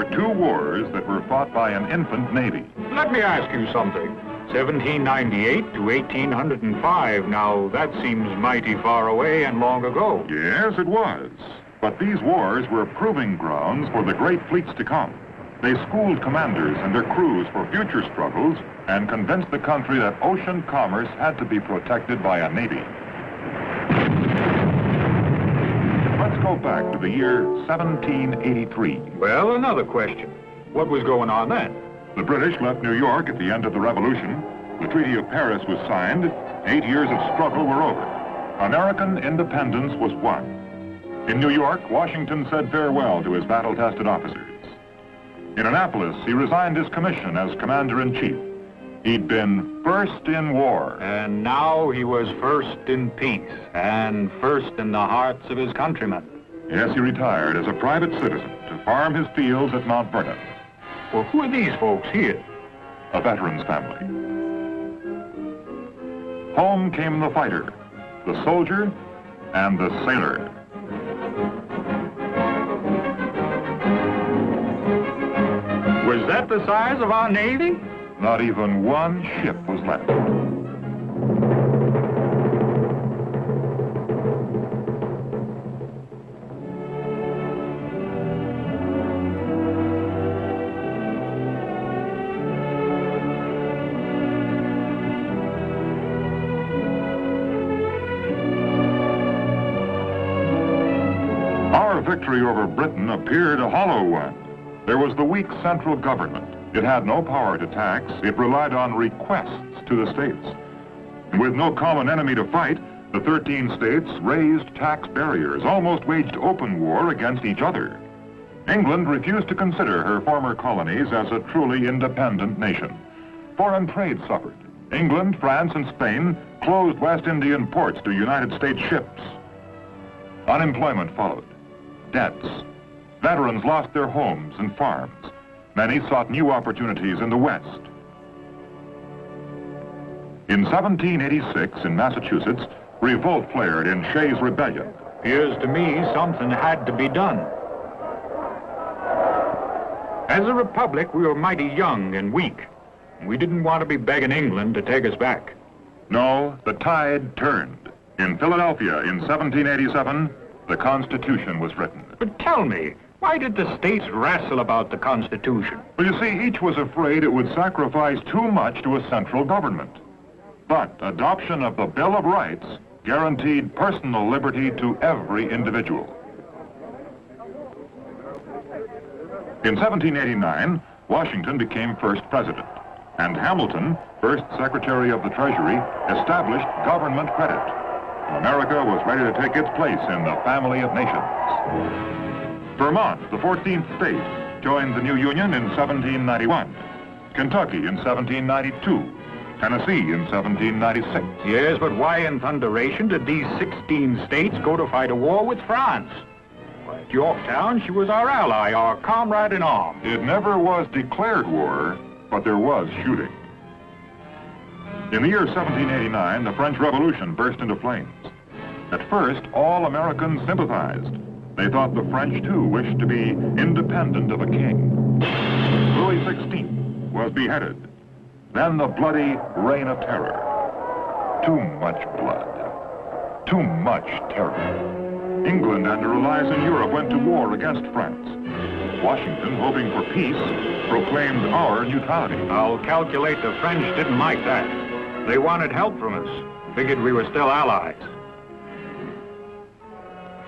were two wars that were fought by an infant navy. Let me ask you something. 1798 to 1805, now that seems mighty far away and long ago. Yes, it was. But these wars were proving grounds for the great fleets to come. They schooled commanders and their crews for future struggles and convinced the country that ocean commerce had to be protected by a navy. Let's go back to the year 1783. Well, another question. What was going on then? The British left New York at the end of the Revolution. The Treaty of Paris was signed. 8 years of struggle were over. American independence was won. In New York, Washington said farewell to his battle-tested officers. In Annapolis, he resigned his commission as commander-in-chief. He'd been first in war. And now he was first in peace, and first in the hearts of his countrymen. Yes, he retired as a private citizen to farm his fields at Mount Vernon. Well, who are these folks here? A veteran's family. Home came the fighter, the soldier, and the sailor. Was that the size of our Navy? Not even one ship was left. Our victory over Britain appeared a hollow one. There was the weak central government. It had no power to tax. It relied on requests to the states. And with no common enemy to fight, the 13 states raised tax barriers, almost waged open war against each other. England refused to consider her former colonies as a truly independent nation. Foreign trade suffered. England, France, and Spain closed West Indian ports to United States ships. Unemployment followed. Debts. Veterans lost their homes and farms. Many sought new opportunities in the West. In 1786, in Massachusetts, revolt flared in Shays' Rebellion. Appears to me something had to be done. As a republic, we were mighty young and weak. We didn't want to be begging England to take us back. No, the tide turned. In Philadelphia in 1787, the Constitution was written. But tell me, why did the states wrestle about the Constitution? Well, you see, each was afraid it would sacrifice too much to a central government. But adoption of the Bill of Rights guaranteed personal liberty to every individual. In 1789, Washington became first president, and Hamilton, first Secretary of the Treasury, established government credit. America was ready to take its place in the family of nations. Vermont, the 14th state, joined the new union in 1791. Kentucky in 1792. Tennessee in 1796. Yes, but why in thunderation did these 16 states go to fight a war with France? At Yorktown, she was our ally, our comrade in arms. It never was declared war, but there was shooting. In the year 1789, the French Revolution burst into flames. At first, all Americans sympathized. They thought the French, too, wished to be independent of a king. Louis XVI was beheaded. Then the bloody reign of terror. Too much blood. Too much terror. England and her allies in Europe went to war against France. Washington, hoping for peace, proclaimed our neutrality. I'll calculate the French didn't like that. They wanted help from us. Figured we were still allies.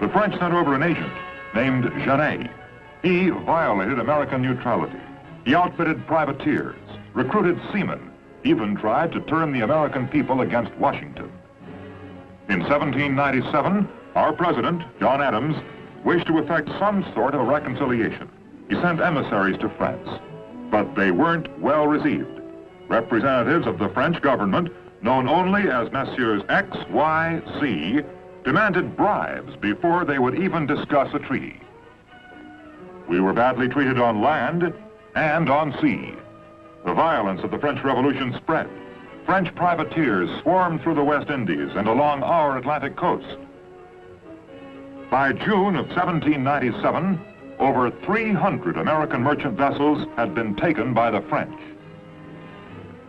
The French sent over an agent named Genet. He violated American neutrality. He outfitted privateers, recruited seamen, even tried to turn the American people against Washington. In 1797, our president, John Adams, wished to effect some sort of a reconciliation. He sent emissaries to France, but they weren't well received. Representatives of the French government, known only as Messieurs X, Y, Z, demanded bribes before they would even discuss a treaty. We were badly treated on land and on sea. The violence of the French Revolution spread. French privateers swarmed through the West Indies and along our Atlantic coast. By June of 1797, over 300 American merchant vessels had been taken by the French.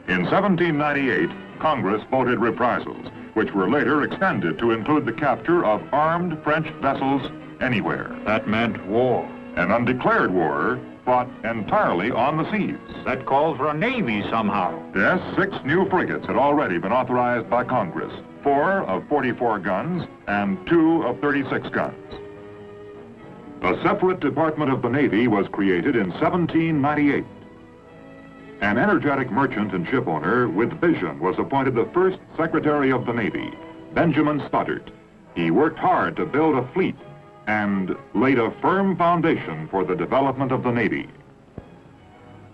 In 1798, Congress voted reprisals, which were later extended to include the capture of armed French vessels anywhere. That meant war. An undeclared war fought entirely on the seas. That called for a navy somehow. Yes, 6 new frigates had already been authorized by Congress, 4 of 44 guns and 2 of 36 guns. A separate department of the Navy was created in 1798. An energetic merchant and shipowner with vision was appointed the first Secretary of the Navy, Benjamin Stoddert. He worked hard to build a fleet and laid a firm foundation for the development of the Navy.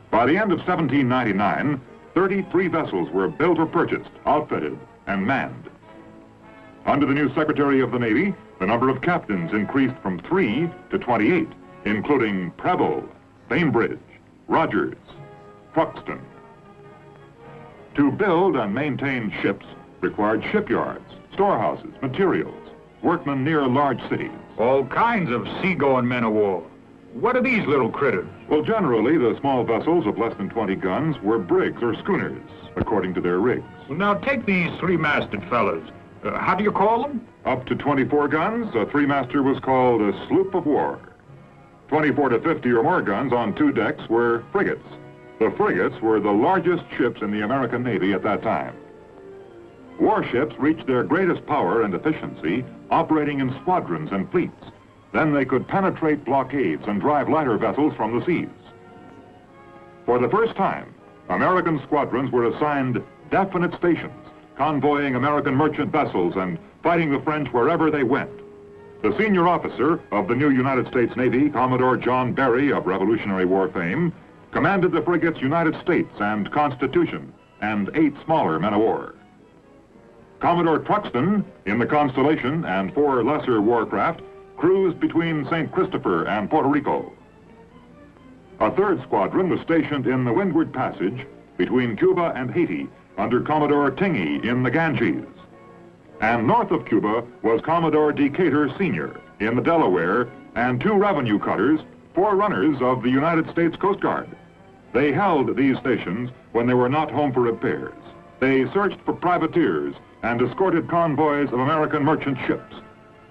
By the end of 1799, 33 vessels were built or purchased, outfitted, and manned. Under the new Secretary of the Navy, the number of captains increased from 3 to 28, including Preble, Bainbridge, Rogers, Truxton. To build and maintain ships required shipyards, storehouses, materials, workmen near large cities. All kinds of seagoing men of war. What are these little critters? Well, generally, the small vessels of less than 20 guns were brigs or schooners, according to their rigs. Well, now take these 3-masted fellas. How do you call them? Up to 24 guns, a 3-master was called a sloop of war. 24 to 50 or more guns on 2 decks were frigates. The frigates were the largest ships in the American Navy at that time. Warships reached their greatest power and efficiency operating in squadrons and fleets. Then they could penetrate blockades and drive lighter vessels from the seas. For the first time, American squadrons were assigned definite stations, convoying American merchant vessels and fighting the French wherever they went. The senior officer of the new United States Navy, Commodore John Berry of Revolutionary War fame, commanded the frigates United States and Constitution and 8 smaller men of war. Commodore Truxton, in the Constellation and 4 lesser warcraft, cruised between St. Christopher and Puerto Rico. A 3rd squadron was stationed in the Windward Passage between Cuba and Haiti under Commodore Tingey in the Ganges. And north of Cuba was Commodore Decatur Sr. in the Delaware and 2 revenue cutters, forerunners of the United States Coast Guard. They held these stations when they were not home for repairs. They searched for privateers and escorted convoys of American merchant ships.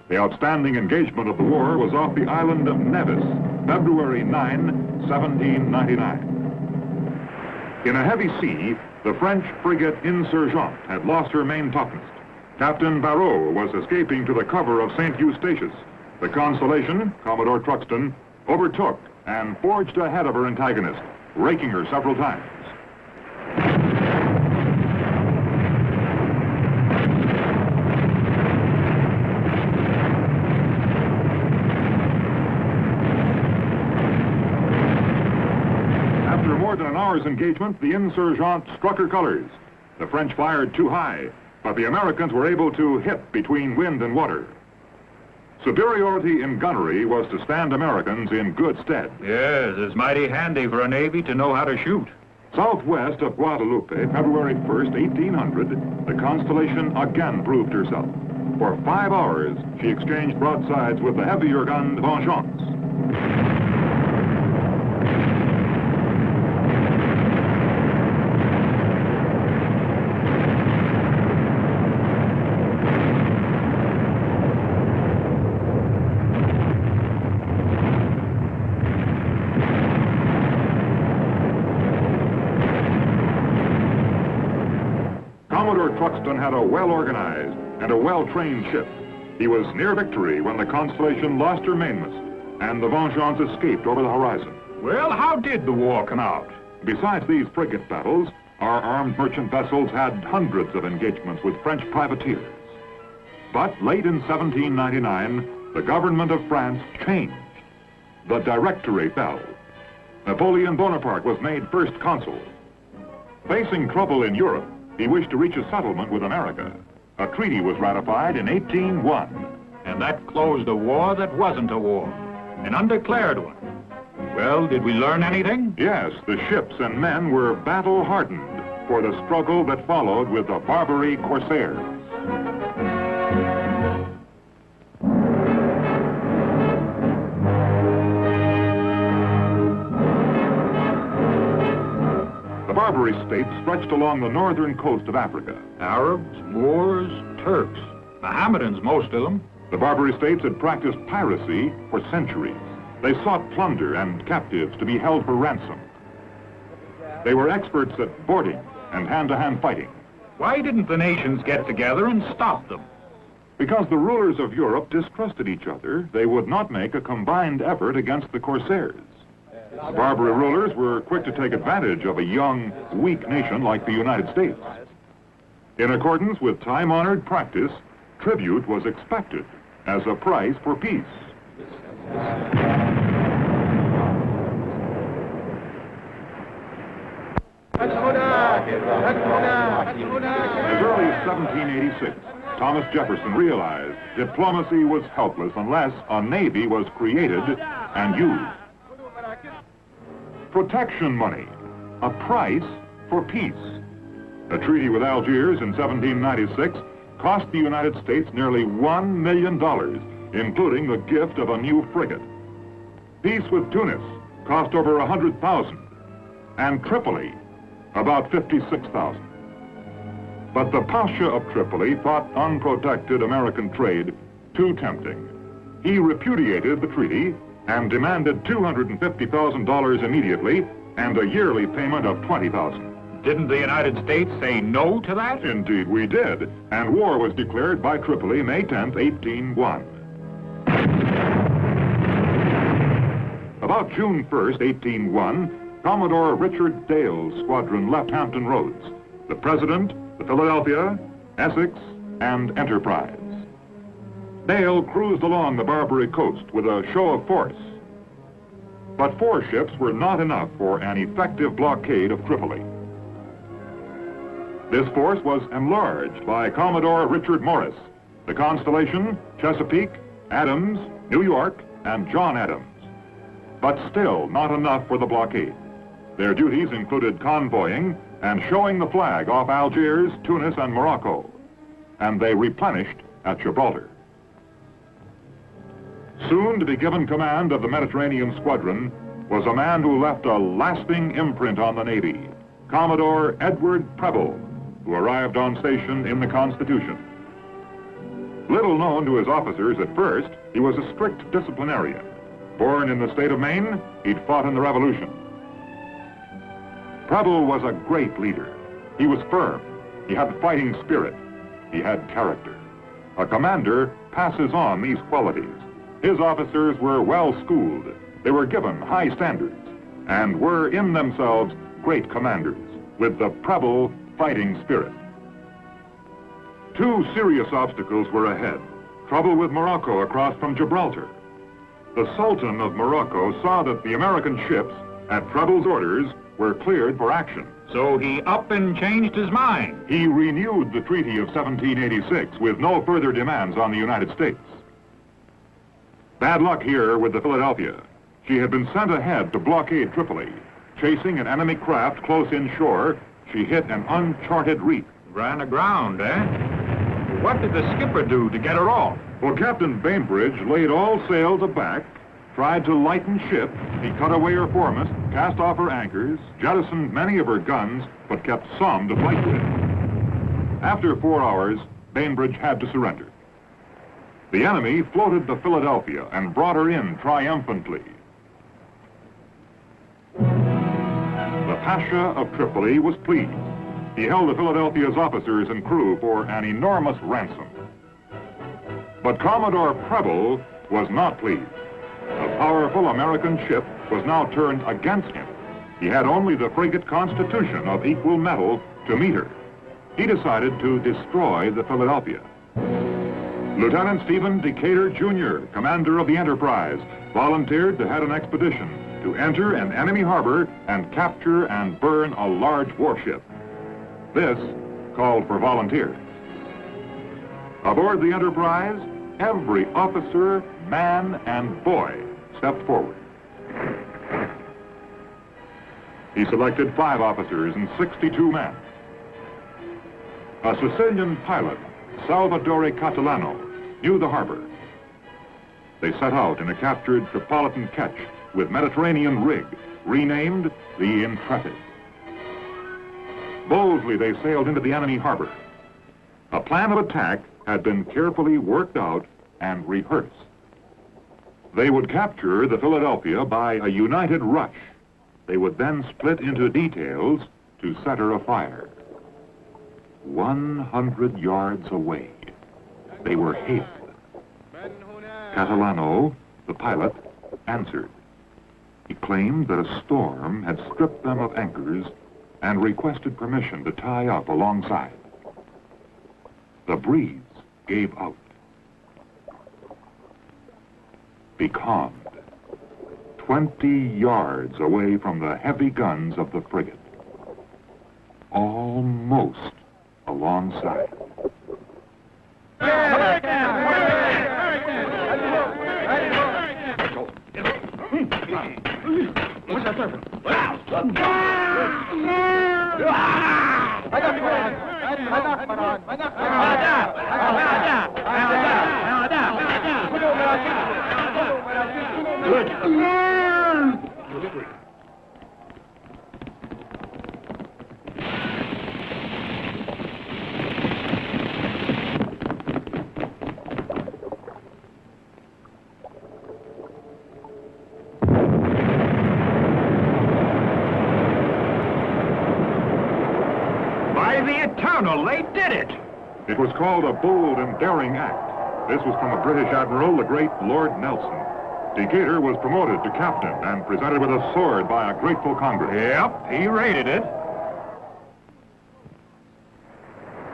The outstanding engagement of the war was off the island of Nevis, February 9, 1799. In a heavy sea, the French frigate Insurgente had lost her main topmast. Captain Barrault was escaping to the cover of St. Eustatius. The Constellation, Commodore Truxton, overtook and forged ahead of her antagonist, raking her several times. After more than an hour's engagement, the Insurgente struck her colors. The French fired too high, but the Americans were able to hit between wind and water. Superiority in gunnery was to stand Americans in good stead. Yes, it's mighty handy for a Navy to know how to shoot. Southwest of Guadalupe, February 1st, 1800, the Constellation again proved herself. For 5 hours, she exchanged broadsides with the heavier gunned Vengeance. Commodore Truxton had a well-organized and a well-trained ship. He was near victory when the Constellation lost her mainmast, and the Vengeance escaped over the horizon. Well, how did the war come out? Besides these frigate battles, our armed merchant vessels had hundreds of engagements with French privateers. But late in 1799, the government of France changed. The Directory fell. Napoleon Bonaparte was made first consul. Facing trouble in Europe, he wished to reach a settlement with America. A treaty was ratified in 1801. And that closed a war that wasn't a war, an undeclared one. Well, did we learn anything? Yes, the ships and men were battle-hardened for the struggle that followed with the Barbary Corsairs. Barbary States stretched along the northern coast of Africa. Arabs, Moors, Turks, Mohammedans, most of them. The Barbary States had practiced piracy for centuries. They sought plunder and captives to be held for ransom. They were experts at boarding and hand-to-hand fighting. Why didn't the nations get together and stop them? Because the rulers of Europe distrusted each other, they would not make a combined effort against the corsairs. The Barbary rulers were quick to take advantage of a young, weak nation like the United States. In accordance with time-honored practice, tribute was expected as a price for peace. As early as 1786, Thomas Jefferson realized diplomacy was helpless unless a navy was created and used. Protection money, a price for peace. A treaty with Algiers in 1796 cost the United States nearly $1 million, including the gift of a new frigate. Peace with Tunis cost over $100,000, and Tripoli about $56,000. But the Pasha of Tripoli thought unprotected American trade too tempting. He repudiated the treaty and demanded $250,000 immediately and a yearly payment of $20,000. Didn't the United States say no to that? Indeed we did, and war was declared by Tripoli May 10th, 1801. About June 1st, 1801, Commodore Richard Dale's squadron left Hampton Roads. The President, the Philadelphia, Essex, and Enterprise. Dale cruised along the Barbary coast with a show of force. But 4 ships were not enough for an effective blockade of Tripoli. This force was enlarged by Commodore Richard Morris, the Constellation, Chesapeake, Adams, New York, and John Adams. But still not enough for the blockade. Their duties included convoying and showing the flag off Algiers, Tunis, and Morocco. And they replenished at Gibraltar. Soon to be given command of the Mediterranean squadron was a man who left a lasting imprint on the Navy, Commodore Edward Preble, who arrived on station in the Constitution. Little known to his officers at first, he was a strict disciplinarian. Born in the state of Maine, he'd fought in the Revolution. Preble was a great leader. He was firm. He had fighting spirit. He had character. A commander passes on these qualities. His officers were well schooled. They were given high standards and were in themselves great commanders with the Preble fighting spirit. 2 serious obstacles were ahead. Trouble with Morocco across from Gibraltar. The Sultan of Morocco saw that the American ships, at Preble's orders, were cleared for action. So he up and changed his mind. He renewed the Treaty of 1786 with no further demands on the United States. Bad luck here with the Philadelphia. She had been sent ahead to blockade Tripoli. Chasing an enemy craft close inshore, she hit an uncharted reef. Ran aground, eh? What did the skipper do to get her off? Well, Captain Bainbridge laid all sails aback, tried to lighten ship. He cut away her foremast, cast off her anchors, jettisoned many of her guns, but kept some to fight with. After 4 hours, Bainbridge had to surrender. The enemy floated the Philadelphia and brought her in triumphantly. The Pasha of Tripoli was pleased. He held the Philadelphia's officers and crew for an enormous ransom. But Commodore Preble was not pleased. A powerful American ship was now turned against him. He had only the frigate Constitution of equal metal to meet her. He decided to destroy the Philadelphia. Lieutenant Stephen Decatur, Jr., commander of the Enterprise, volunteered to head an expedition to enter an enemy harbor and capture and burn a large warship. This called for volunteers. Aboard the Enterprise, every officer, man, and boy stepped forward. He selected 5 officers and 62 men. A Sicilian pilot, Salvatore Catalano, knew the harbor. They set out in a captured Tripolitan ketch with Mediterranean rig, renamed the Intrepid. Boldly, they sailed into the enemy harbor. A plan of attack had been carefully worked out and rehearsed. They would capture the Philadelphia by a united rush. They would then split into details to set her afire. 100 yards away, they were hailed. Catalano, the pilot, answered. He claimed that a storm had stripped them of anchors and requested permission to tie up alongside. The breeze gave out. Becalmed, 20 yards away from the heavy guns of the frigate. Almost alongside. What's that, sir? By the eternal, they did it! It was called a bold and daring act. This was from a British admiral, the great Lord Nelson. Decatur was promoted to captain and presented with a sword by a grateful Congress. Yep, he raided it.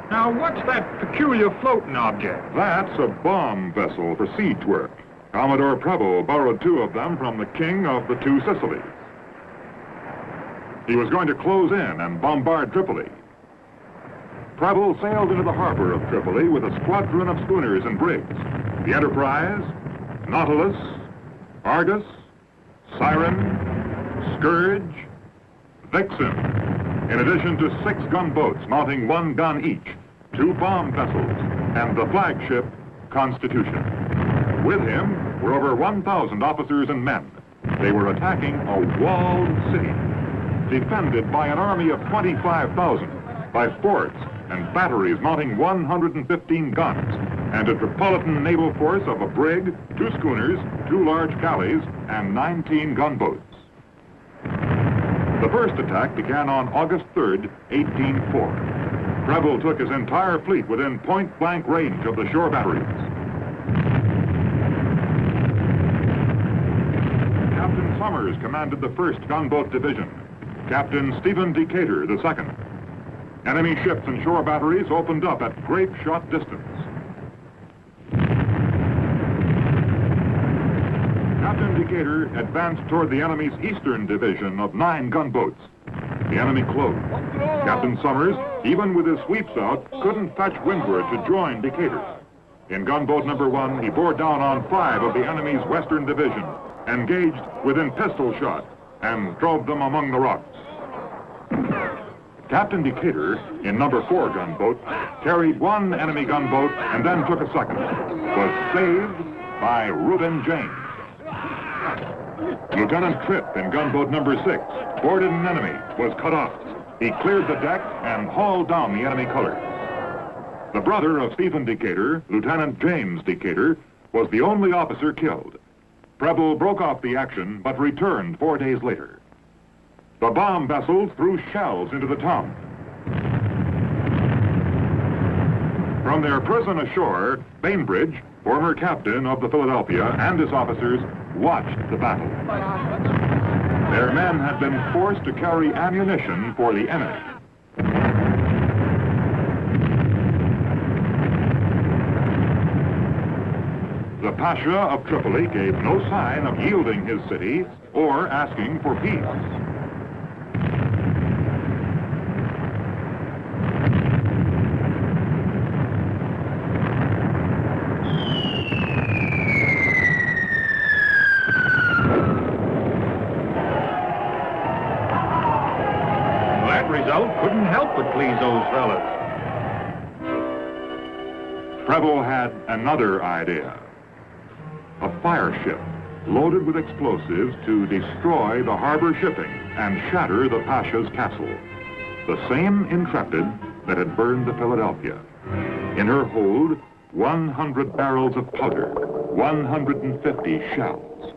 Now, what's that peculiar floating object? That's a bomb vessel for siege work. Commodore Preble borrowed 2 of them from the King of the Two Sicilies. He was going to close in and bombard Tripoli. Preble sailed into the harbor of Tripoli with a squadron of schooners and brigs. The Enterprise, Nautilus, Argus, Siren, Scourge, Vixen, in addition to 6 gunboats mounting 1 gun each, 2 bomb vessels, and the flagship Constitution. With him were over 1,000 officers and men. They were attacking a walled city, defended by an army of 25,000, by forts and batteries mounting 115 guns, and a Tripolitan naval force of a brig, 2 schooners, 2 large galleys, and 19 gunboats. The first attack began on August 3rd, 1804. Preble took his entire fleet within point-blank range of the shore batteries. Captain Summers commanded the 1st Gunboat Division. Captain Stephen Decatur, the 2nd. Enemy ships and shore batteries opened up at grape-shot distance. Captain Decatur advanced toward the enemy's eastern division of 9 gunboats. The enemy closed. Captain Summers, even with his sweeps out, couldn't fetch windward to join Decatur. In gunboat number 1, he bore down on 5 of the enemy's western division, engaged within pistol shot, and drove them among the rocks. Captain Decatur, in number 4 gunboat, carried 1 enemy gunboat and then took a second. Was saved by Reuben James. Lieutenant Tripp, in gunboat number 6, boarded an enemy, was cut off. He cleared the deck and hauled down the enemy colors. The brother of Stephen Decatur, Lieutenant James Decatur, was the only officer killed. Preble broke off the action, but returned 4 days later. The bomb vessels threw shells into the town. From their prison ashore, Bainbridge, former captain of the Philadelphia, and his officers watched the battle. Their men had been forced to carry ammunition for the enemy. The Pasha of Tripoli gave no sign of yielding his city or asking for peace. Couldn't help but please those fellas. Preble had another idea. A fire ship loaded with explosives to destroy the harbor shipping and shatter the Pasha's castle. the same Intrepid that had burned the Philadelphia. In her hold, 100 barrels of powder, 150 shells.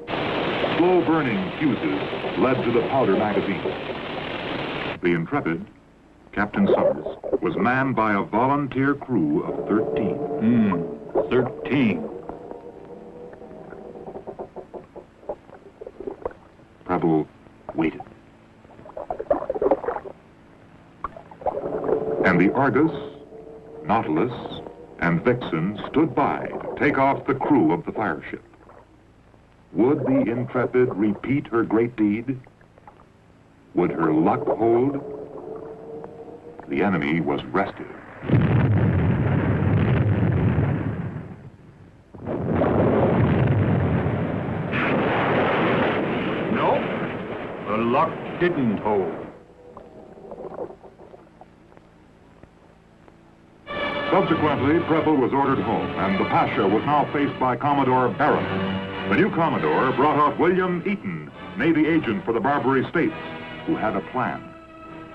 Slow-burning fuses led to the powder magazine. The Intrepid, Captain Summers, was manned by a volunteer crew of 13. 13. Preble waited. And the Argus, Nautilus, and Vixen stood by to take off the crew of the fire ship. Would the Intrepid repeat her great deed? Would her luck hold? The enemy was restive. No, the luck didn't hold. Subsequently, Preble was ordered home, and the Pasha was now faced by Commodore Barron. The new Commodore brought out William Eaton, Navy agent for the Barbary States, who had a plan.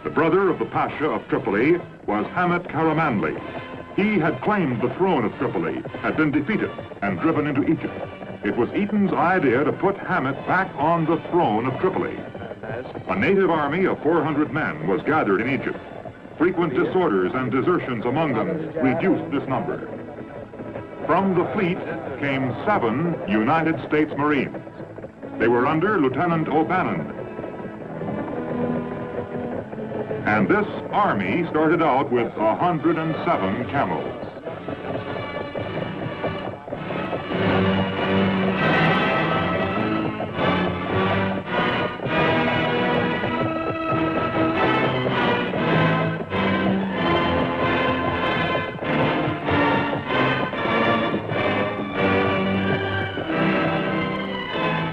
The brother of the Pasha of Tripoli was Hamid Karamanli. He had claimed the throne of Tripoli, had been defeated, and driven into Egypt. It was Eaton's idea to put Hamid back on the throne of Tripoli. A native army of 400 men was gathered in Egypt. Frequent disorders and desertions among them reduced this number. From the fleet came 7 United States Marines. They were under Lieutenant O'Bannon. And this army started out with 107 camels.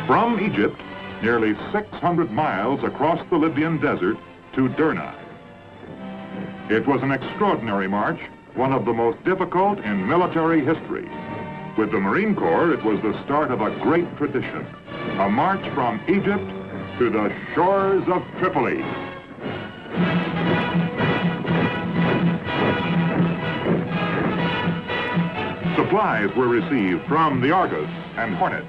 From Egypt, nearly 600 miles across the Libyan desert to Derna. It was an extraordinary march, one of the most difficult in military history. With the Marine Corps, it was the start of a great tradition, a march from Egypt to the shores of Tripoli. Supplies were received from the Argus and Hornet.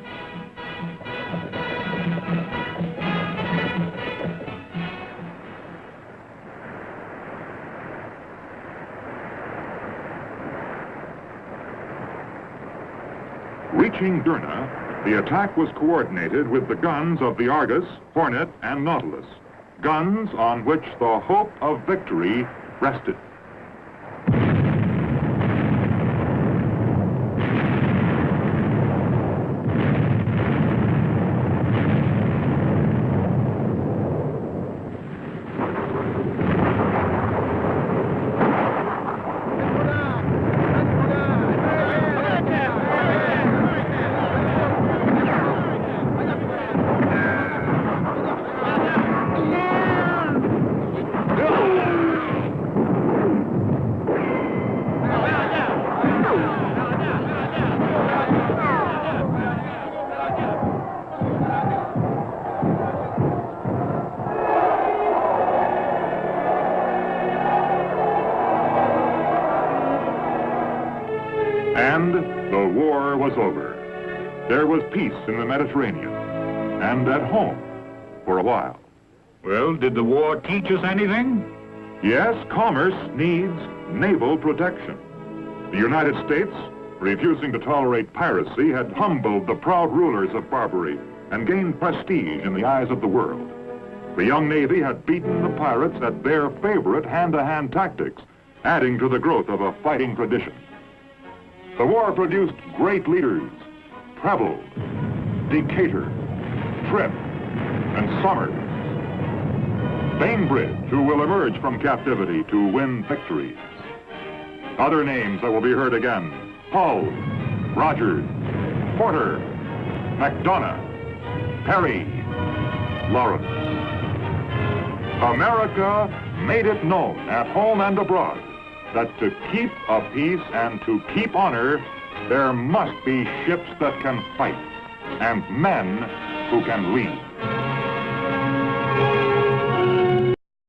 Reaching Derna, the attack was coordinated with the guns of the Argus, Hornet, and Nautilus, guns on which the hope of victory rested. And the war was over. There was peace in the Mediterranean and at home for a while. Well, did the war teach us anything? Yes, commerce needs naval protection. The United States, refusing to tolerate piracy, had humbled the proud rulers of Barbary and gained prestige in the eyes of the world. The young Navy had beaten the pirates at their favorite hand-to-hand tactics, adding to the growth of a fighting tradition. The war produced great leaders: Preble, Decatur, Tripp, and Somers. Bainbridge, who will emerge from captivity to win victories. Other names that will be heard again: Hull, Rogers, Porter, McDonough, Perry, Lawrence. America made it known at home and abroad that to keep a peace and to keep honor, there must be ships that can fight and men who can lead.